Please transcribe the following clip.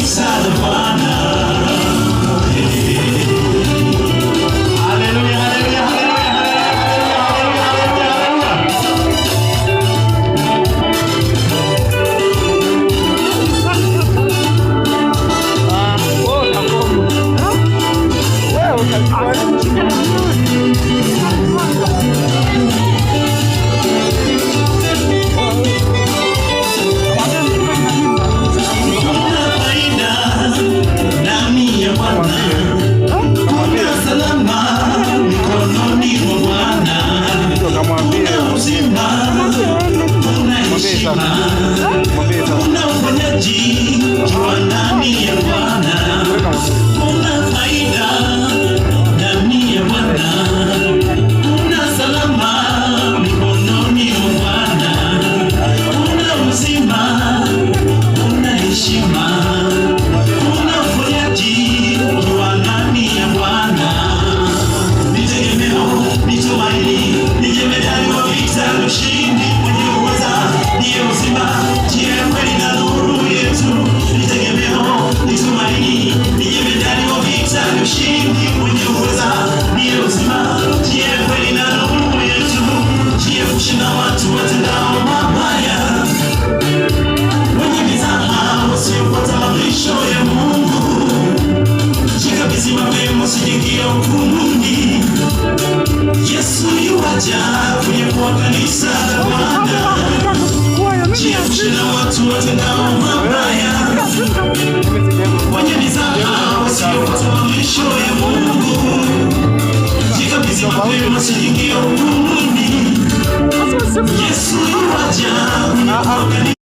kanisa la Bwana. Haleluya, haleluya, haleluya, haleluya, una uponyaji kwa ndani ya Bwana, una faida ndani ya Bwana, una salama mikononi mwa Bwana, una uzima, una heshima, una uponyaji kwa ndani ya Bwana. Ni tegemeo, ni tumaini, ni jemedari wa vita, ushindi mwenye uweza, ndiye uzima, njia ya kweli na nuru yetu. Ni tegemeo, ni tumaini, ni jemedari wa vita, ushindi mwenye uweza, ndiye uzima, njia ya kweli na nuru yetu. Njia kushinda watu watendao mabaya, wenye mizaha wasiopata malisho ya Mungu. Jikabidhi mapema, usijiingie hukumuni. Yesu yuaja kunyakua kanisa la Bwana. Njia kushinda watu watendao mabaya, wenye mizaha wasiopata malisho ya Mungu. Jikabidhi mapema, usijiingie hukumuni. Yesu yuaja kunyakua kanisa